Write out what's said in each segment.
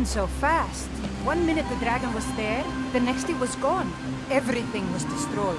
happened so fast? One minute the dragon was there, the next it was gone. Everything was destroyed.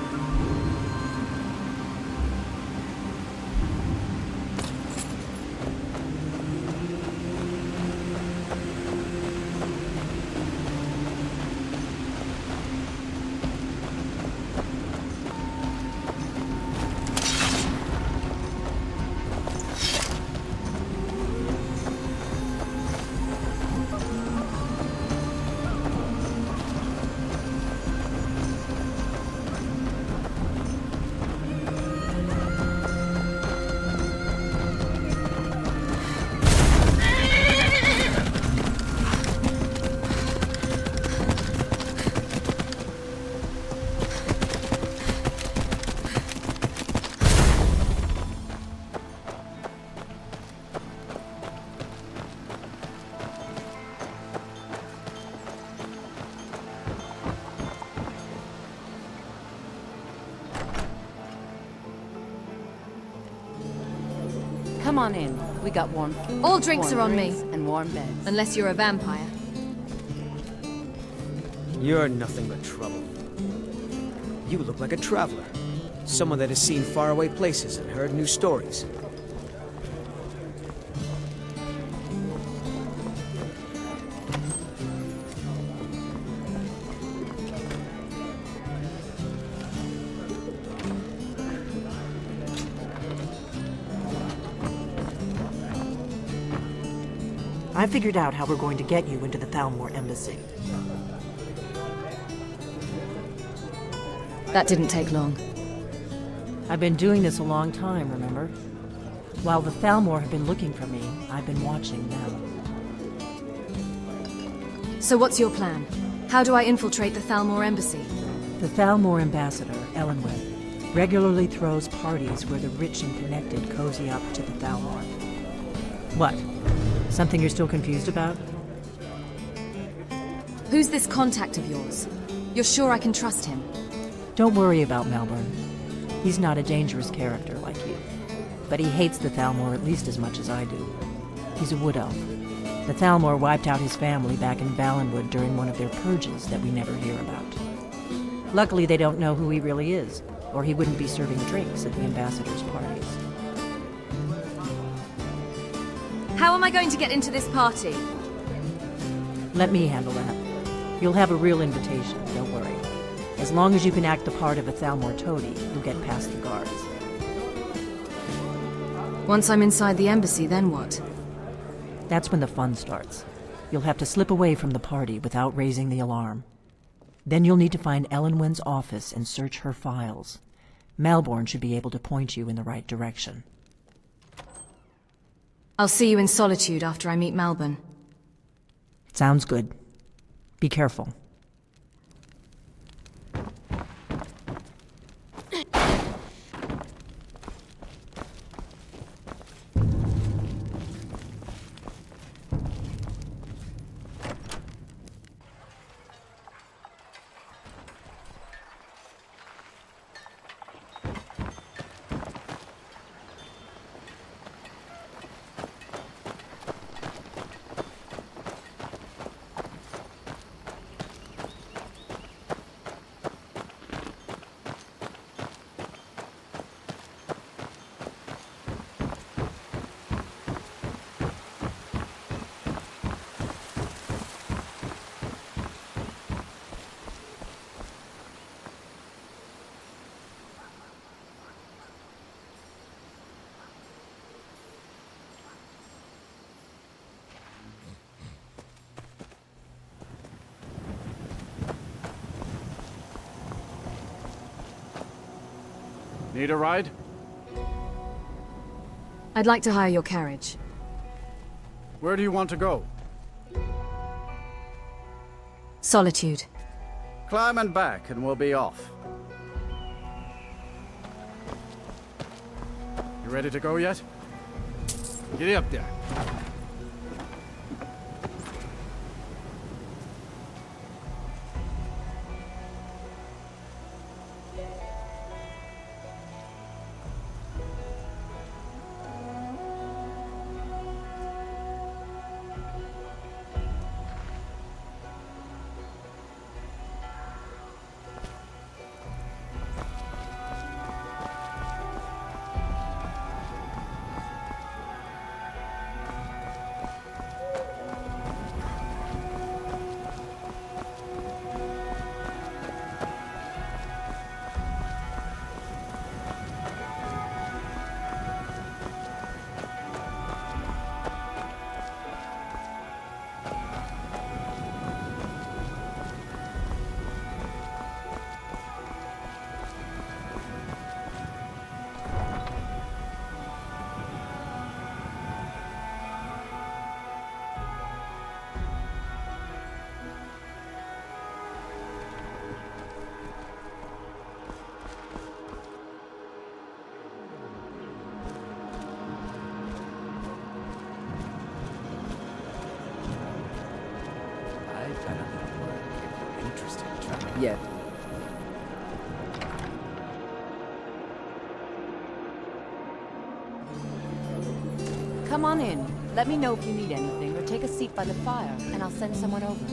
Come on in. We got warm food, All drinks warm are on me. drinks, and warm beds. Unless you're a vampire. You're nothing but trouble. You look like a traveler. Someone that has seen faraway places and heard new stories. I figured out how we're going to get you into the Thalmor embassy. That didn't take long. I've been doing this a long time, remember? While the Thalmor have been looking for me, I've been watching them. So what's your plan? How do I infiltrate the Thalmor embassy? The Thalmor ambassador, Elenwen, regularly throws parties where the rich and connected cozy up to the Thalmor. What? Something you're still confused about? Who's this contact of yours? You're sure I can trust him? Don't worry about Malborn. He's not a dangerous character like you. But he hates the Thalmor at least as much as I do. He's a wood elf. The Thalmor wiped out his family back in Valenwood during one of their purges that we never hear about. Luckily, they don't know who he really is, or he wouldn't be serving drinks at the ambassador's parties. How am I going to get into this party? Let me handle that. You'll have a real invitation, don't worry. As long as you can act the part of a Thalmor toady, you'll get past the guards. Once I'm inside the embassy, then what? That's when the fun starts. You'll have to slip away from the party without raising the alarm. Then you'll need to find Elenwen's office and search her files. Malborn should be able to point you in the right direction. I'll see you in Solitude after I meet Malborn. Sounds good. Be careful. Need a ride? I'd like to hire your carriage. Where do you want to go? Solitude. Climb and back and we'll be off. You ready to go yet? Get up there. Come on in. Let me know if you need anything, or take a seat by the fire, and I'll send someone over.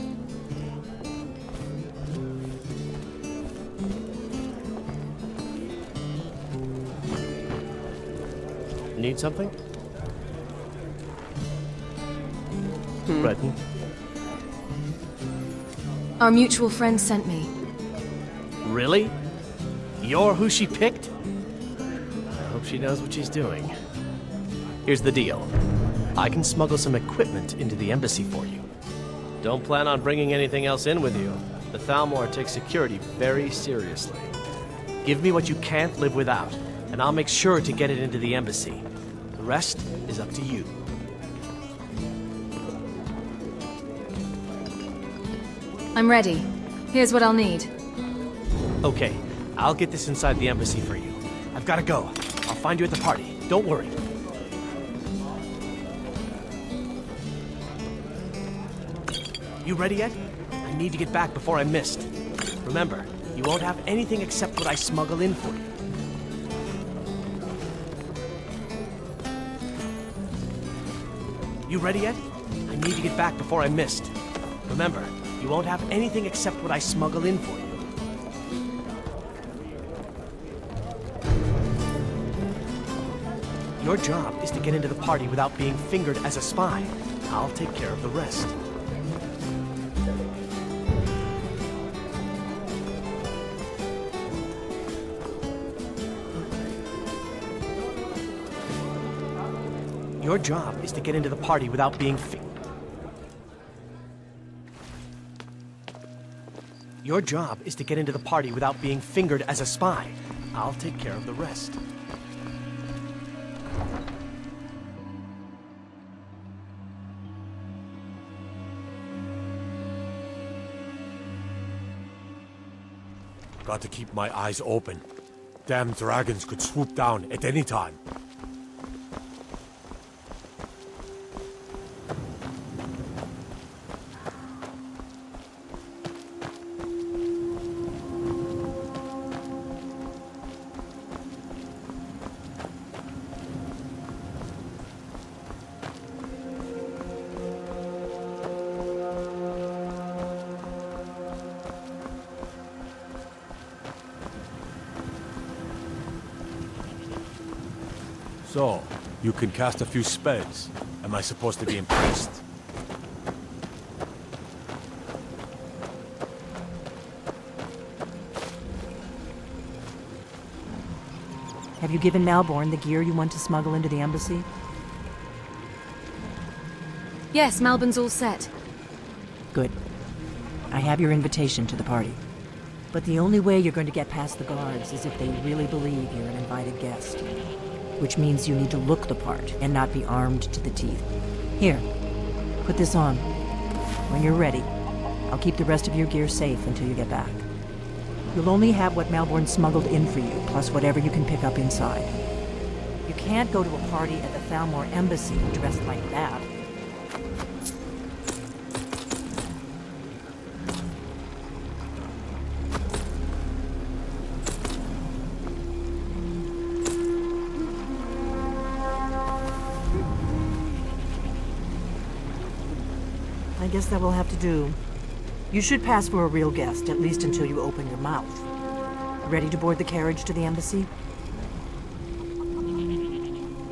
Need something? Breton? Our mutual friend sent me. Really? You're who she picked? I hope she knows what she's doing. Here's the deal. I can smuggle some equipment into the embassy for you. Don't plan on bringing anything else in with you. The Thalmor takes security very seriously. Give me what you can't live without, and I'll make sure to get it into the embassy. The rest is up to you. I'm ready. Here's what I'll need. Okay, I'll get this inside the embassy for you. I've gotta go. I'll find you at the party. Don't worry. You ready yet? I need to get back before I'm missed. Remember, you won't have anything except what I smuggle in for you. You ready yet? I need to get back before I'm missed. Remember, you won't have anything except what I smuggle in for you. Your job is to get into the party without being fingered as a spy. I'll take care of the rest. Your job is to get into the party without being Your job is to get into the party without being fingered as a spy. I'll take care of the rest. Got to keep my eyes open. Damn dragons could swoop down at any time. So, you can cast a few spells. Am I supposed to be impressed? Have you given Malborn the gear you want to smuggle into the embassy? Yes, Malbon's all set. Good. I have your invitation to the party. But the only way you're going to get past the guards is if they really believe you're an invited guest. Which means you need to look the part and not be armed to the teeth. Here, put this on. When you're ready, I'll keep the rest of your gear safe until you get back. You'll only have what Malborn smuggled in for you, plus whatever you can pick up inside. You can't go to a party at the Thalmor embassy dressed like that. I guess that will have to do. You should pass for a real guest, at least until you open your mouth. Ready to board the carriage to the embassy?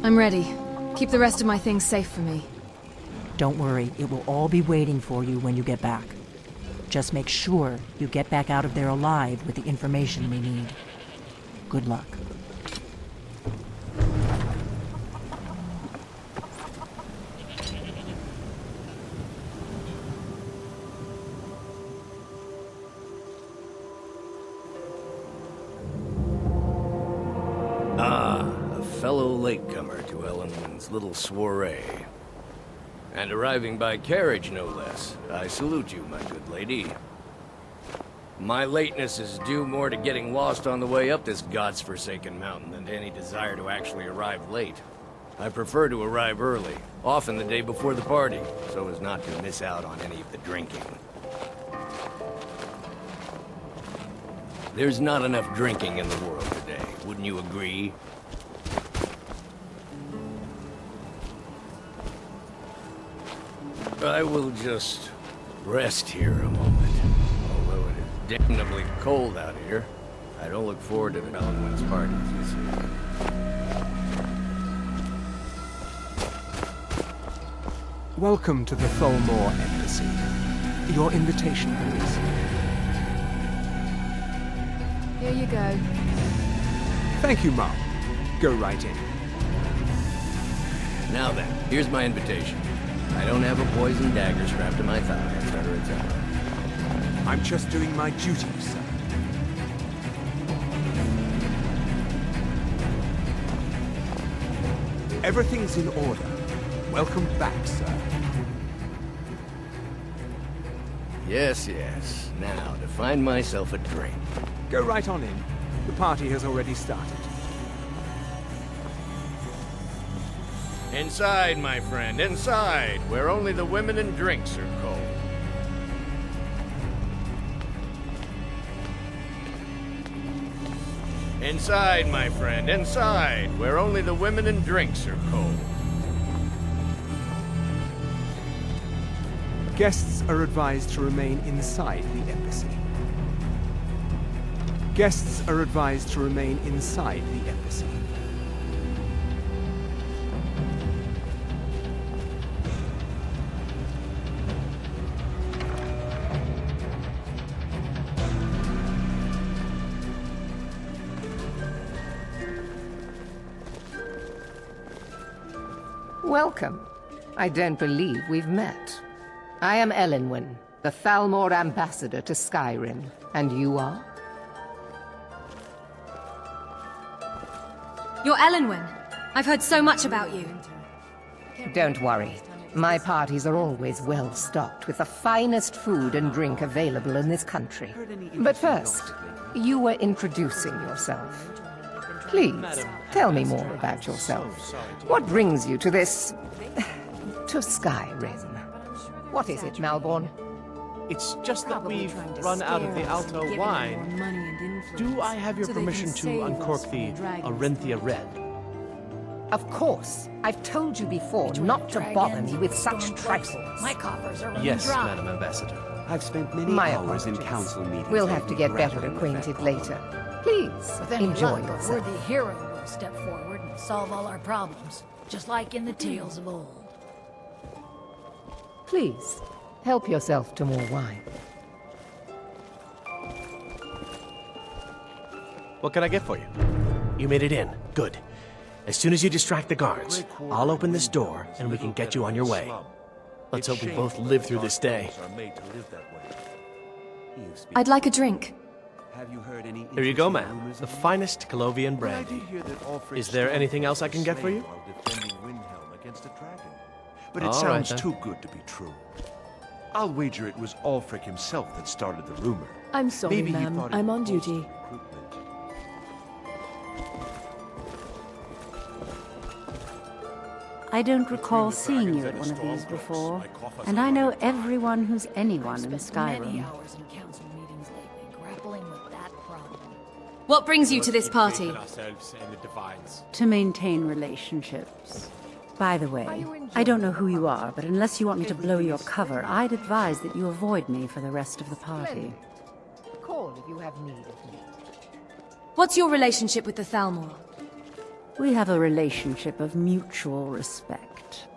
I'm ready. Keep the rest of my things safe for me. Don't worry, it will all be waiting for you when you get back. Just make sure you get back out of there alive with the information we need. Good luck. A fellow latecomer to Ellen's little soiree. And arriving by carriage, no less. I salute you, my good lady. My lateness is due more to getting lost on the way up this god's-forsaken mountain than to any desire to actually arrive late. I prefer to arrive early, often the day before the party, so as not to miss out on any of the drinking. There's not enough drinking in the world today, wouldn't you agree? I will just rest here a moment. Although it is damnably cold out here, I don't look forward to the Halloween's parties, you see. Welcome to the Thalmor Embassy. Your invitation, please. Here you go. Thank you, Mom. Go right in. Now then, here's my invitation. I don't have a poison dagger strapped to my thigh, etc., etc. I'm just doing my duty, sir. Everything's in order. Welcome back, sir. Yes, yes. Now, to find myself a drink. Go right on in. The party has already started. Inside, my friend, inside, where only the women and drinks are cold. Inside, my friend, inside, where only the women and drinks are cold. Guests are advised to remain inside the embassy. Guests are advised to remain inside the embassy. Welcome. I don't believe we've met. I am Elenwen, the Thalmor ambassador to Skyrim. And you are? You're Elenwen. I've heard so much about you. Don't worry. My parties are always well stocked with the finest food and drink available in this country. But first, you were introducing yourself. Please, tell me more about yourself. What brings you to this... to Skyrim? What is it, Malborn? It's just that we've run out of the Alto wine. Do I have your permission to uncork the Arinthia Red? Of course. I've told you before not to bother me with such trifles. My coffers are running Yes, dry. Madam Ambassador. I've spent many My hours in apologies. council meetings. We'll have to get better grappling with acquainted that later. Please, With any enjoy luck, a yourself. worthy hero will step forward and solve all our problems, just like in the tales of old. Please, help yourself to more wine. What can I get for you? You made it in. Good. As soon as you distract the guards, I'll open this door and we can get you on your way. Let's hope we both live through this day. I'd like a drink. Have you heard any Here you go, interesting ma'am. rumors The of me? finest Colovian brandy. Is there anything else I can get for you? But it All right, sounds then. too good to be true. I'll wager it was Ulfric himself that started the rumor. I'm sorry, Maybe he ma'am. thought it I'm on was duty. recruitment. I don't recall seeing you at one of these before, and I know everyone who's anyone in Many Skyrim. hours in council meetings lately, grappling with that problem. What brings you to this party? To maintain relationships. By the way, I don't know who you are, but unless you want me to blow your cover, I'd advise that you avoid me for the rest of the party. Call if you have need of me. What's your relationship with the Thalmor? We have a relationship of mutual respect.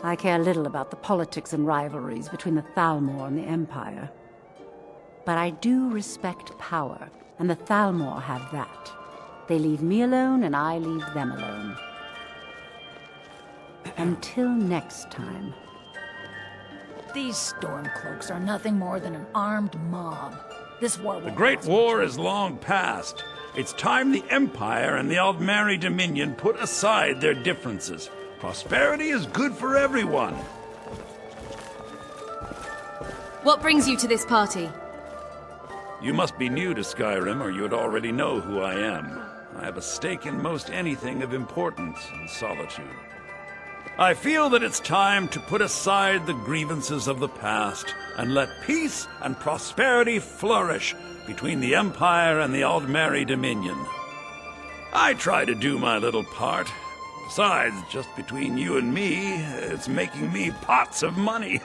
I care little about the politics and rivalries between the Thalmor and the Empire. But I do respect power, and the Thalmor have that. They leave me alone, and I leave them alone. Until next time. These Stormcloaks are nothing more than an armed mob. This war The won't Great last War much is long past. It's time the Empire and the Aldmeri Dominion put aside their differences. Prosperity is good for everyone. What brings you to this party? You must be new to Skyrim, or you'd already know who I am. I have a stake in most anything of importance in Solitude. I feel that it's time to put aside the grievances of the past and let peace and prosperity flourish between the Empire and the Aldmeri Dominion. I try to do my little part, Besides, just between you and me, it's making me pots of money.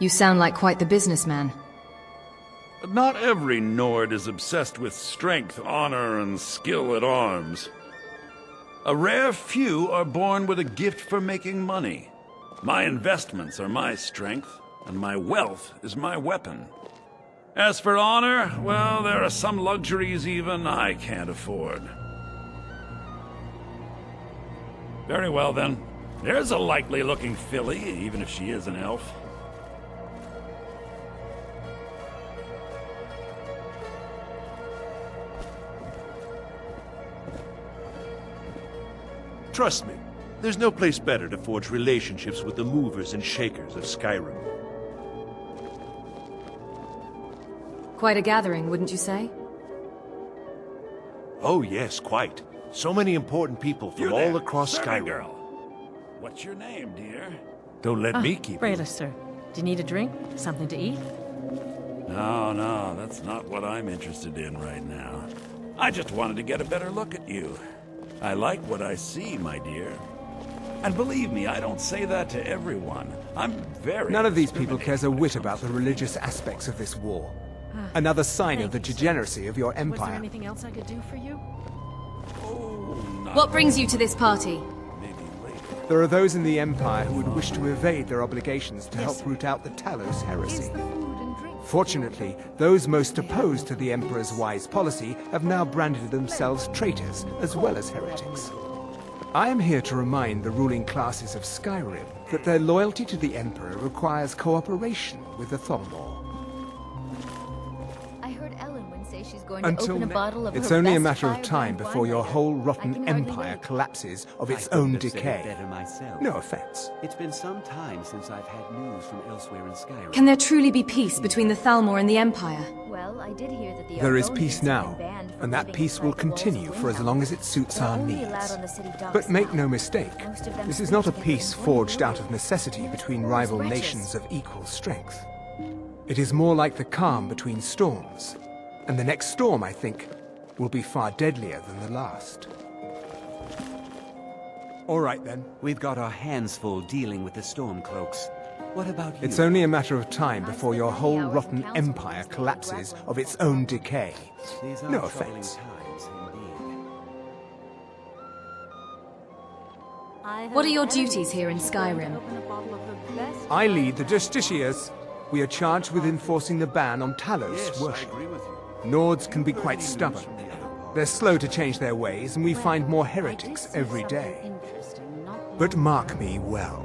You sound like quite the businessman. Not every Nord is obsessed with strength, honor, and skill at arms. A rare few are born with a gift for making money. My investments are my strength, and my wealth is my weapon. As for honor, well, there are some luxuries even I can't afford. Very well, then. There's a likely-looking filly, even if she is an elf. Trust me, there's no place better to forge relationships with the movers and shakers of Skyrim. Quite a gathering, wouldn't you say? Oh yes, quite. So many important people from all across Skyrim. Girl. What's your name, dear? Don't let me keep Rayla, sir. Do you need a drink? Something to eat? No, that's not what I'm interested in right now. I just wanted to get a better look at you. I like what I see, my dear. And believe me, I don't say that to everyone. I'm very... None of these people cares a whit about the religious aspects of this war. Another sign of the degeneracy of your Was there empire. anything else I could do for you? What brings you to this party? There are those in the Empire who would wish to evade their obligations to help root out the Talos heresy. Fortunately, those most opposed to the Emperor's wise policy have now branded themselves traitors as well as heretics. I am here to remind the ruling classes of Skyrim that their loyalty to the Emperor requires cooperation with the Thalmor. I heard Ellen say she's going Until to open a bottle of it's her only a best matter of fire time brand before wine your later. whole I rotten can hardly empire wait. collapses of its I couldn't own have said it decay. better myself. No offense. It's been some time since I've had news from elsewhere in Skyrim. Can there truly be peace between the Thalmor and the Empire? Well, I did hear that the There is Argonians peace have now, been banned from and that living peace will inside the walls of continue for as long as it suits They're our only allowed needs. on the city docks But make now. no mistake, Most of them this is switch not a to peace getting forged one out of necessity between Wars rival wretches. nations of equal strength. It is more like the calm between storms, and the next storm, I think, will be far deadlier than the last. All right, then. We've got our hands full dealing with the Stormcloaks. What about you? It's only a matter of time before your whole rotten empire collapses of its own decay. These are No troubling offense. times indeed. What are your duties here in Skyrim? I lead the Justiciars. We are charged with enforcing the ban on Talos worship. Nords can be quite stubborn. They're slow to change their ways, and we find more heretics every day. But mark me well.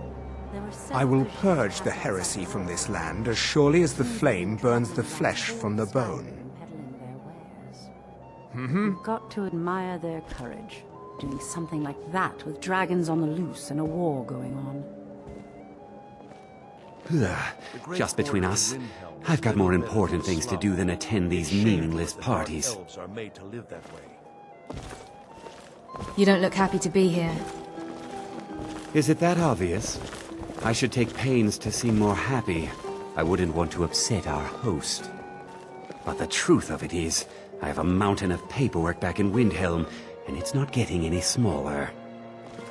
I will purge the heresy from this land as surely as the flame burns the flesh from the bone. You've got to admire their courage. Doing something like that with dragons on the loose and a war going on. Just between us, I've got more important things to do than attend these meaningless parties. Elves are made to live that way. You don't look happy to be here. Is it that obvious? I should take pains to seem more happy. I wouldn't want to upset our host. But the truth of it is, I have a mountain of paperwork back in Windhelm, and it's not getting any smaller.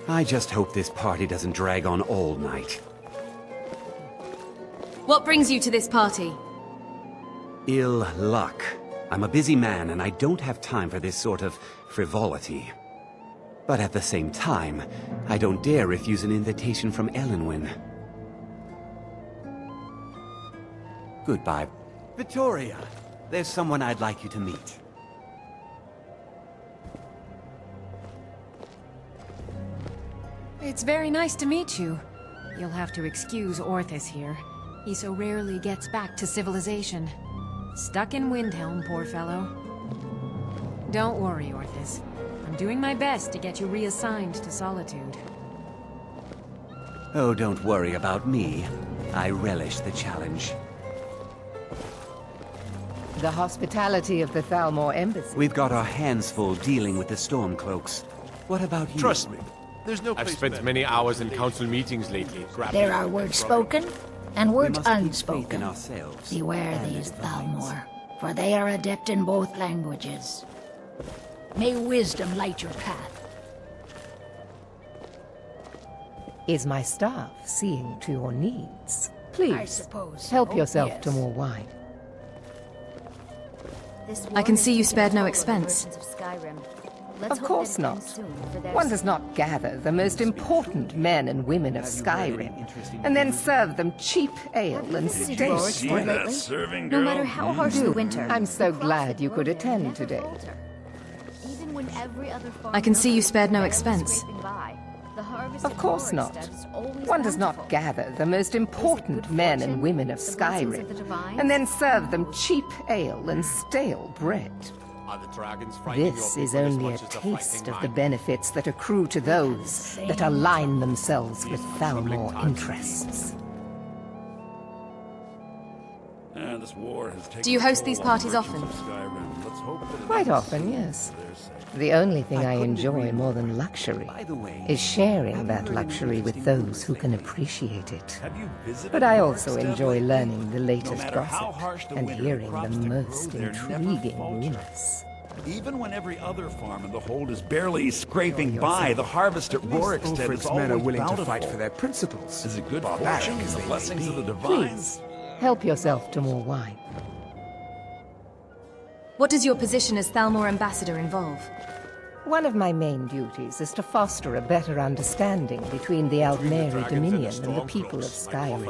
I just hope this party doesn't drag on all night. What brings you to this party? Ill luck. I'm a busy man, and I don't have time for this sort of frivolity. But at the same time, I don't dare refuse an invitation from Elenwen. Goodbye. Victoria, there's someone I'd like you to meet. It's very nice to meet you. You'll have to excuse Orthus here. He so rarely gets back to civilization. Stuck in Windhelm, poor fellow. Don't worry, Orthus. I'm doing my best to get you reassigned to Solitude. Oh, don't worry about me. I relish the challenge. The hospitality of the Thalmor Embassy. We've got our hands full dealing with the Stormcloaks. What about you? Trust me, there's no I've place spent better. many hours in council meetings lately. There are words spoken and words We must keep faith in unspoken. ourselves Beware and these its vines. Thalmor, for they are adept in both languages. May wisdom light your path. Is my staff seeing to your needs? Please, I suppose help so, yourself to yes. more wine. I can see you spared no expense. Of course not. One does not gather the most important men and women of Skyrim, and then serve them cheap ale and stale See bread. that serving No girl? matter how harsh the winter. I'm so glad you could attend today. Even when every other I can see you spared no expense. Of course not. One does not gather the most important men and women of Skyrim, and then serve them cheap ale and stale bread. This is only a taste of the benefits that accrue to those that align themselves with Thalmor interests. This war has taken Do you host a these toll on parties merchants often? of Skyrim. Let's hope that it Quite doesn't often, stay yes. for their sake. The only thing I enjoy more than luxury is sharing that luxury with those who can appreciate it. But I also enjoy learning the latest gossip and hearing the most intriguing rumors. Even when every other farm in the hold is barely scraping by, the harvest at Rorikstead is Ulfric's always men are willing to bountiful. fight for their principles. Is it good Barbaric fortune, as the they blessings may of the be. divines? Please, help yourself to more wine. What does your position as Thalmor ambassador involve? One of my main duties is to foster a better understanding between the Aldmeri Dominion and the people of Skyrim.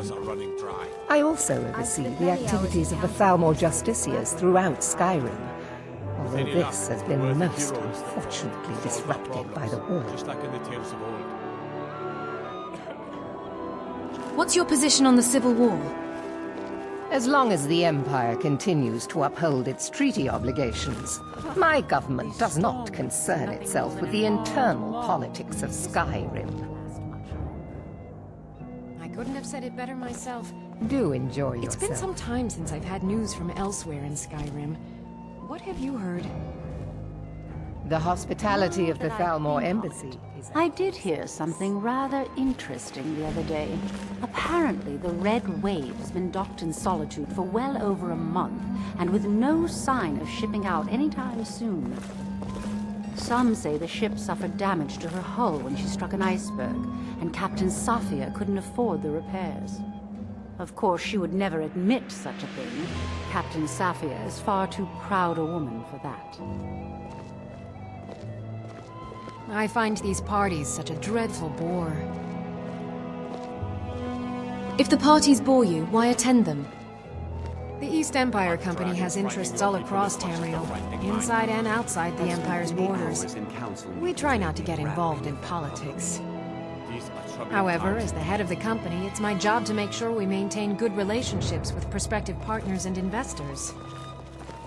I also oversee the activities of the Thalmor Justiciars throughout Skyrim, although this has been most unfortunately disrupted by the war. What's your position on the Civil War? As long as the Empire continues to uphold its treaty obligations, my government does not concern itself with the internal politics of Skyrim. I couldn't have said it better myself. Do enjoy yourself. It's been some time since I've had news from elsewhere in Skyrim. What have you heard? The hospitality of the Thalmor Embassy. I did hear something rather interesting the other day. Apparently, the Red Wave has been docked in Solitude for well over a month, and with no sign of shipping out anytime soon. Some say the ship suffered damage to her hull when she struck an iceberg, and Captain Safia couldn't afford the repairs. Of course, she would never admit such a thing. Captain Safia is far too proud a woman for that. I find these parties such a dreadful bore. If the parties bore you, why attend them? The East Empire Company has interests all across Tamriel, inside and outside the Empire's borders. We try not to get involved in politics. However, as the head of the company, it's my job to make sure we maintain good relationships with prospective partners and investors.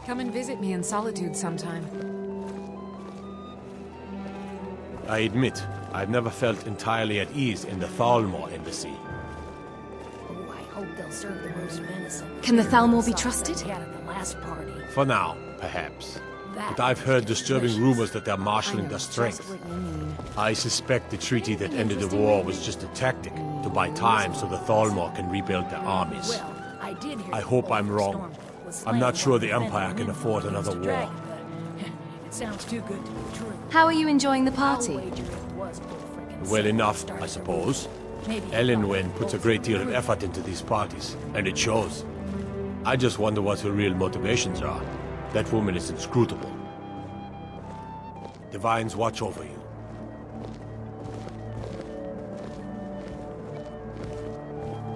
Come and visit me in Solitude sometime. I admit, I've never felt entirely at ease in the Thalmor embassy. Oh, I hope they'll serve the roast venison. Can the Thalmor be trusted? Had at the last party. For now, perhaps. But I've heard disturbing rumors that they're marshalling their strength. I suspect the treaty that ended the war was just a tactic to buy time so the Thalmor can rebuild their armies. Well, I did hear I hope I'm wrong. I'm not sure the Empire can afford another war. It sounds too good to be true. How are you enjoying the party? Well enough, I suppose. Elenwen puts a great deal of effort into these parties, and it shows. I just wonder what her real motivations are. That woman is inscrutable. Divines watch over you.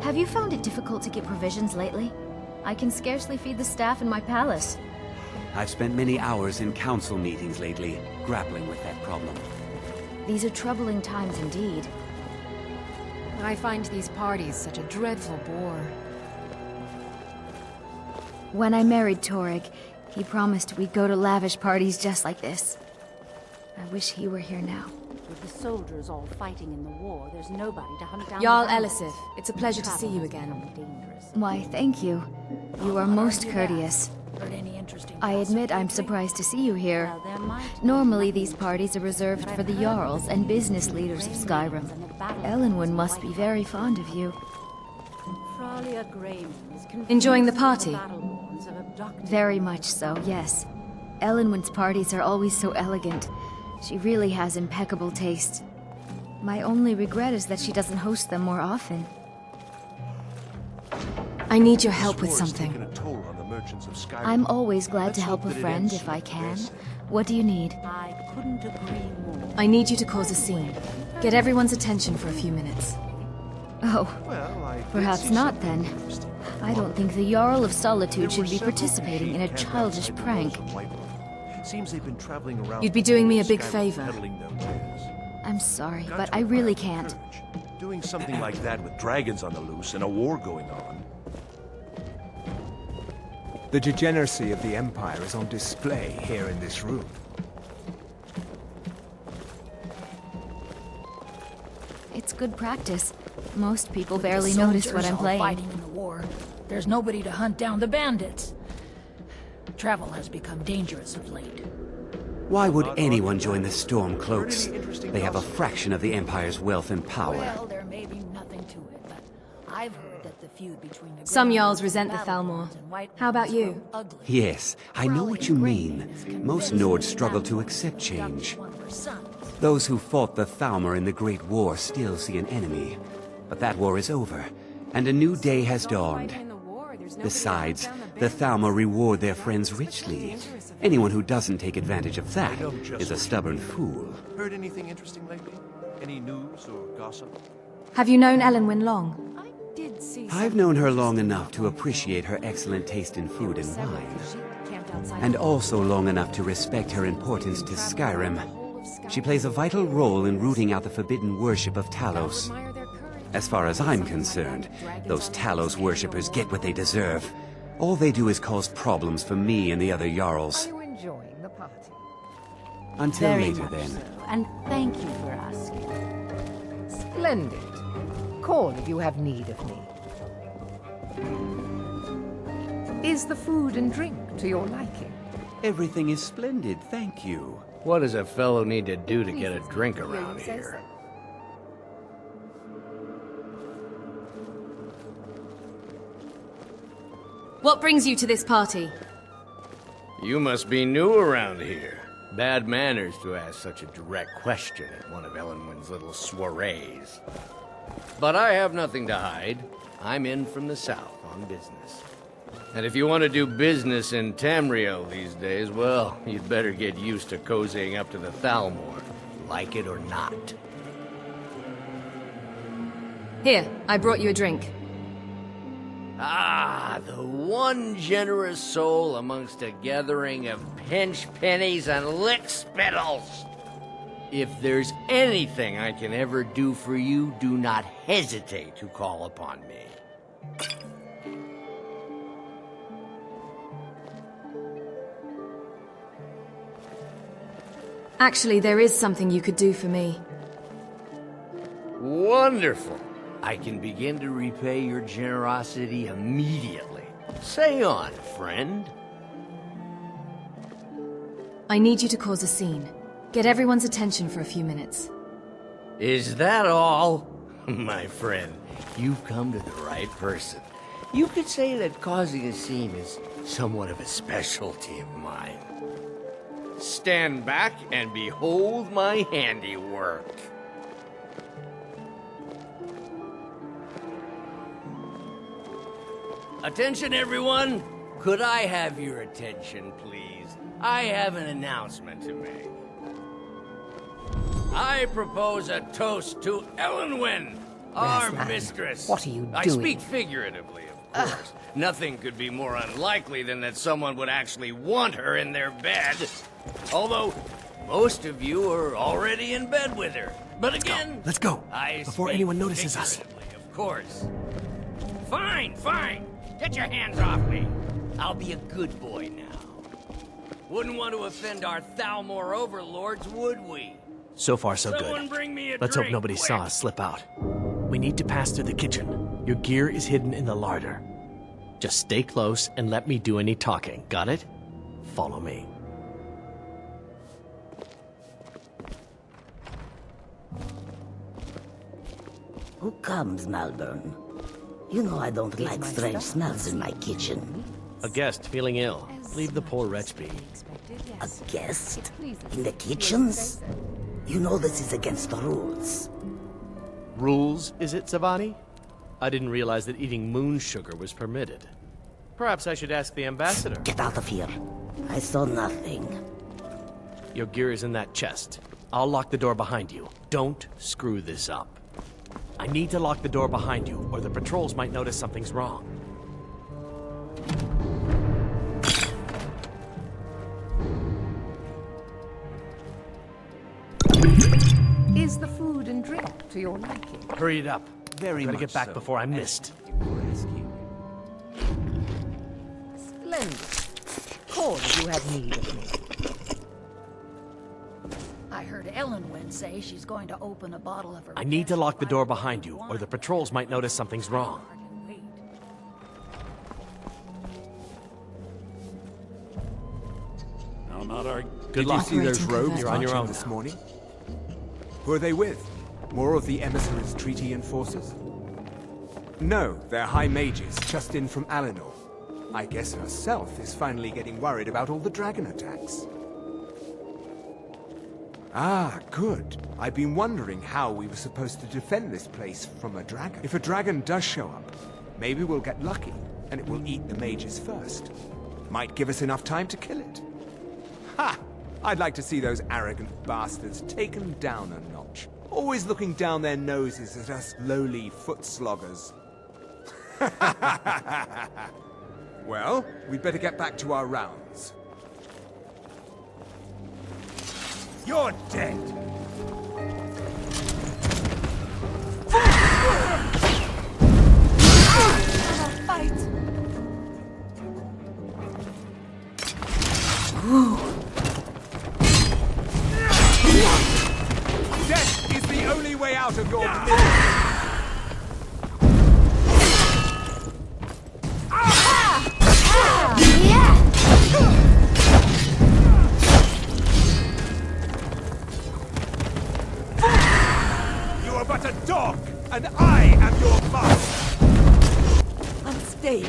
Have you found it difficult to get provisions lately? I can scarcely feed the staff in my palace. I've spent many hours in council meetings lately, grappling with that problem. These are troubling times indeed. I find these parties such a dreadful bore. When I married Torrig, he promised we'd go to lavish parties just like this. I wish he were here now. With the soldiers all fighting in the war, there's nobody to hunt down Jarl the bandits. Elisif, it's a pleasure to see you again. Why, thank you. You are most courteous. I admit I'm surprised to see you here. Normally these parties are reserved for the Jarls and business leaders of Skyrim. Elenwen must be very fond of you. Enjoying the party? Very much so, yes. Elenwen's parties are always so elegant. She really has impeccable taste. My only regret is that she doesn't host them more often. I need your help with something. I'm always glad to help a friend if I can. What do you need? I couldn't agree more. I need you to cause a scene. Get everyone's attention for a few minutes. Oh, perhaps not then. I don't think the Jarl of Solitude should be participating in a childish prank. Seems they've been traveling around. You'd be doing me a big favor. I'm sorry, but I really can't. Doing something like that with dragons on the loose and a war going on. The degeneracy of the Empire is on display here in this room. It's good practice. Most people barely notice what I'm playing. Fighting in the war. There's nobody to hunt down the bandits. Travel has become dangerous of late. Why would anyone join the Stormcloaks? They have a fraction of the Empire's wealth and power. Well, there may be nothing to it, but I've heard that the feud between the Some Jarls resent the Thalmor. How about you? Yes, I know what you mean. Most Nords struggle to accept change. Those who fought the Thalmor in the Great War still see an enemy. But that war is over, and a new day has dawned. Besides, the Thalmor reward their friends richly. Anyone who doesn't take advantage of that is a stubborn fool. Heard anything interesting lately? Any news or gossip? Have you known Elenwen long? I've known her long enough to appreciate her excellent taste in food and wine. And also long enough to respect her importance to Skyrim. She plays a vital role in rooting out the forbidden worship of Talos. As far as I'm concerned, those Talos worshippers get what they deserve. All they do is cause problems for me and the other Jarls. Are you enjoying the party? Until Very later, much then. so, and thank you for asking. Splendid. Call if you have need of me. Is the food and drink to your liking? Everything is splendid, thank you. What does a fellow need to do to get a drink around here? What brings you to this party? You must be new around here. Bad manners to ask such a direct question at one of Elenwen's little soirees. But I have nothing to hide. I'm in from the south on business. And if you want to do business in Tamriel these days, well, you'd better get used to cozying up to the Thalmor, like it or not. Here, I brought you a drink. Ah, the one generous soul amongst a gathering of pinch pennies and lick spittles. If there's anything I can ever do for you, do not hesitate to call upon me. Actually, there is something you could do for me. Wonderful. I can begin to repay your generosity immediately. Say on, friend. I need you to cause a scene. Get everyone's attention for a few minutes. Is that all? My friend, you've come to the right person. You could say that causing a scene is somewhat of a specialty of mine. Stand back and behold my handiwork. Attention, everyone! Could I have your attention, please? I have an announcement to make. I propose a toast to Elenwen, our man, mistress. what are you I doing? speak figuratively, of course. Nothing could be more unlikely than that someone would actually want her in their bed. Although, most of you are already in bed with her. But again, Let's go. I Before speak anyone notices us. figuratively, of course. Fine, fine. Get your hands off me. I'll be a good boy now. Wouldn't want to offend our Thalmor overlords, would we? So far, so Someone good. bring me a Let's hope drink, nobody quick. saw us slip out. We need to pass through the kitchen. Your gear is hidden in the larder. Just stay close and let me do any talking. Got it? Follow me. Who comes, Malburn? You know I don't like strange smells in my kitchen. A guest feeling ill. Leave the poor wretch be. A guest? In the kitchens? You know this is against the rules. Rules, is it, Savani? I didn't realize that eating moon sugar was permitted. Perhaps I should ask the ambassador. Get out of here. I saw nothing. Your gear is in that chest. I'll lock the door behind you. Don't screw this up. I need to lock the door behind you, or the patrols might notice something's wrong. Is the food and drink to your liking? Hurry it up. Very much. Gotta get back before I'm missed. Splendid. Cause you have need of me. I heard Ellenwen say she's going to open a bottle of her... I need to lock the door behind you, or the patrols might notice something's wrong. Now, not our... Did you see those rogues You're on your marching own this now. morning? Who are they with? More of the emissaries' treaty enforcers? No, they're high mages, just in from Alinor. I guess herself is finally getting worried about all the dragon attacks. Ah, good. I've been wondering how we were supposed to defend this place from a dragon. If a dragon does show up, maybe we'll get lucky, and it will eat the mages first. Might give us enough time to kill it. Ha! I'd like to see those arrogant bastards taken down a notch. Always looking down their noses at us lowly foot sloggers. Well, we'd better get back to our rounds. You're dead! Fight! Death is the only way out of your misery! You are but a dog, and I am your master! I'm staying.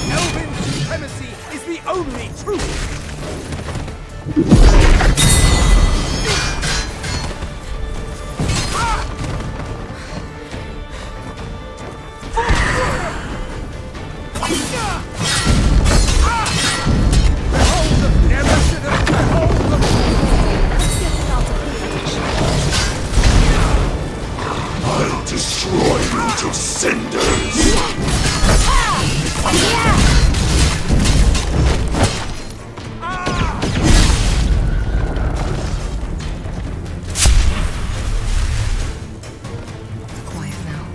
Elven supremacy is the only truth! I'll destroy you to cinders! Quiet now.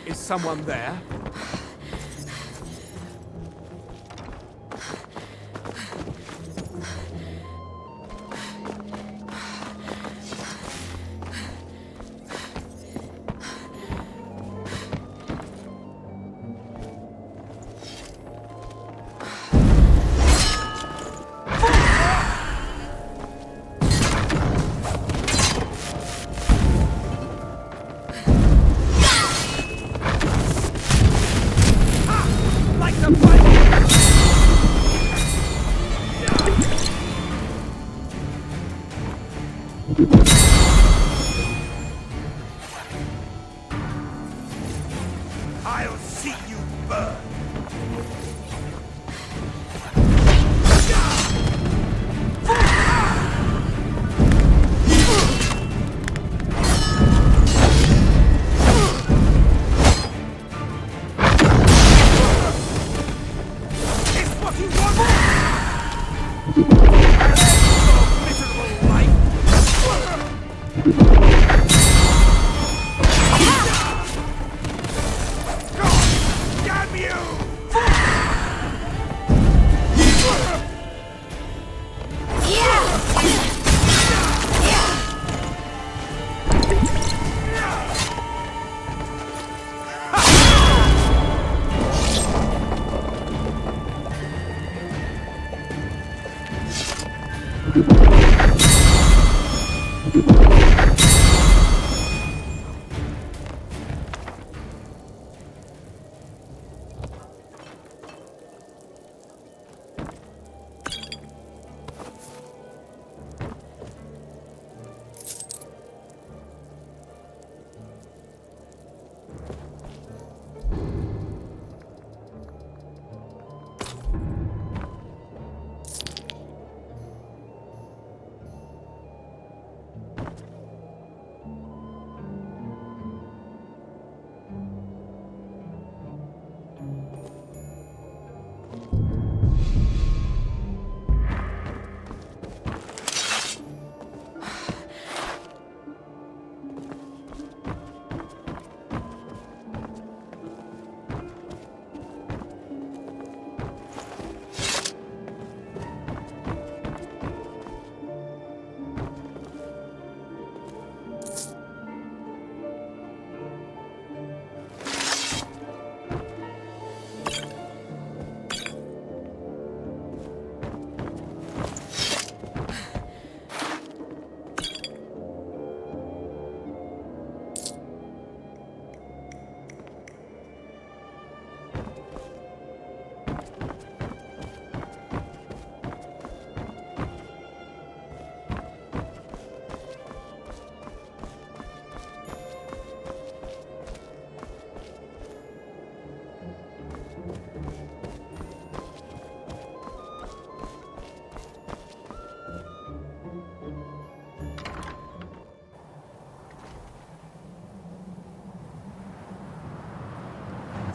Is someone there? I'll see you burn!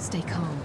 Stay calm.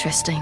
Interesting.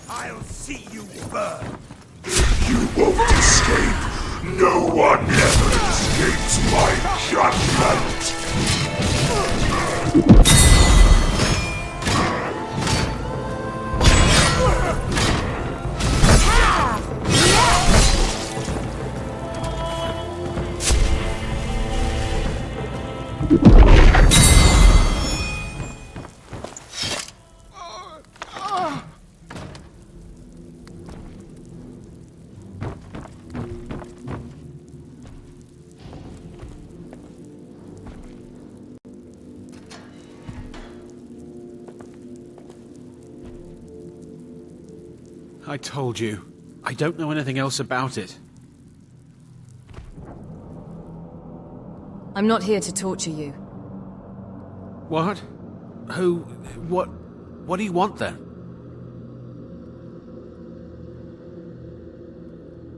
I'll see you burn. If you won't escape, no one ever escapes my judgment. I told you. I don't know anything else about it. I'm not here to torture you. What? Who? What? What do you want then?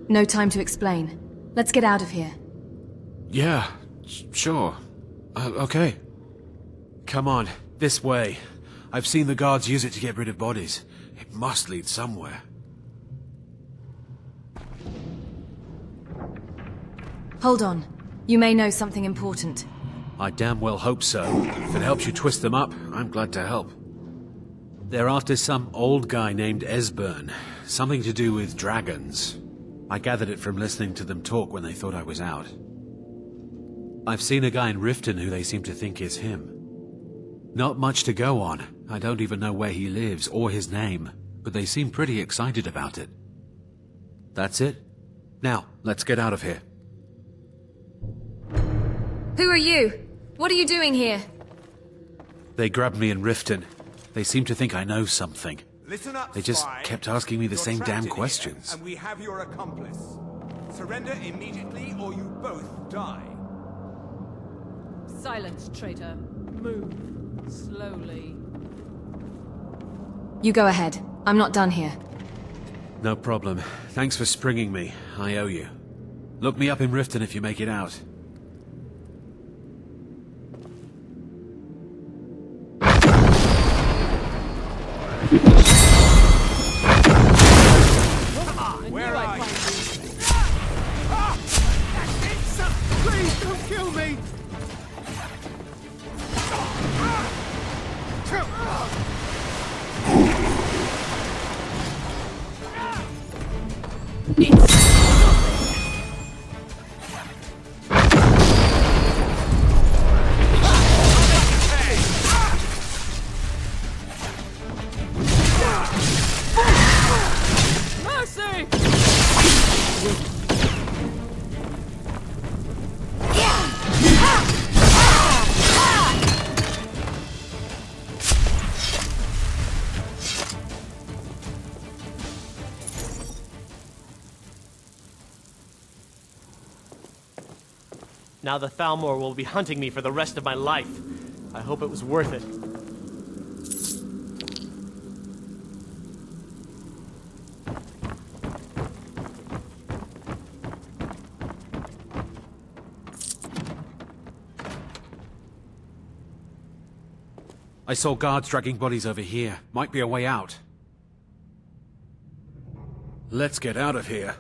No time to explain. Let's get out of here. Yeah, sure. Okay. Come on, this way. I've seen the guards use it to get rid of bodies. It must lead somewhere. Hold on. You may know something important. I damn well hope so. If it helps you twist them up, I'm glad to help. They're after some old guy named Esbern. Something to do with dragons. I gathered it from listening to them talk when they thought I was out. I've seen a guy in Riften who they seem to think is him. Not much to go on. I don't even know where he lives or his name, but they seem pretty excited about it. That's it. Now, let's get out of here. Who are you? What are you doing here? They grabbed me in Riften. They seem to think I know something. Listen up, They just spy. kept asking me the You're same trapped damn in here, questions. And we have your accomplice. Surrender immediately or you both die. Silence, traitor. Move. Slowly. You go ahead. I'm not done here. No problem. Thanks for springing me. I owe you. Look me up in Riften if you make it out. Where are you? Please don't kill me! Mercy! Now the Thalmor will be hunting me for the rest of my life. I hope it was worth it. I saw guards dragging bodies over here. Might be a way out. Let's get out of here.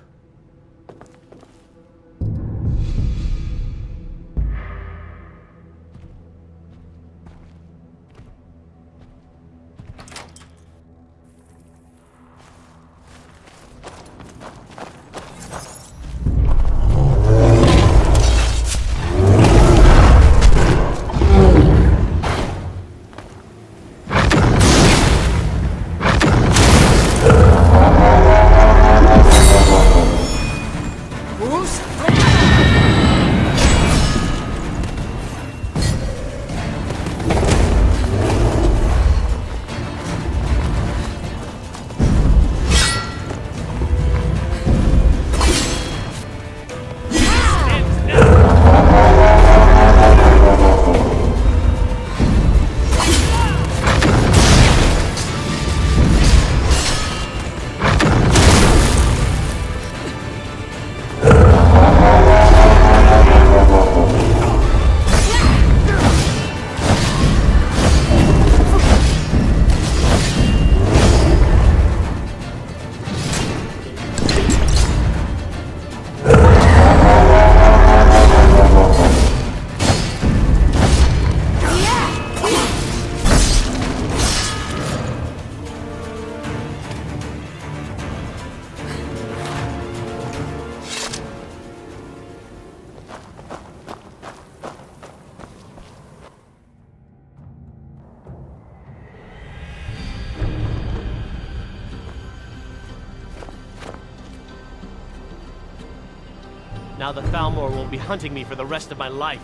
Now the Thalmor will be hunting me for the rest of my life.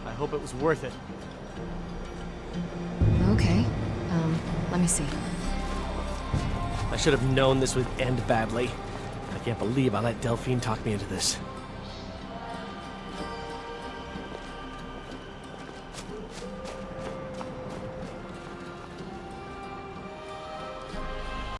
I hope it was worth it. Okay. Let me see. I should have known this would end badly. I can't believe I let Delphine talk me into this.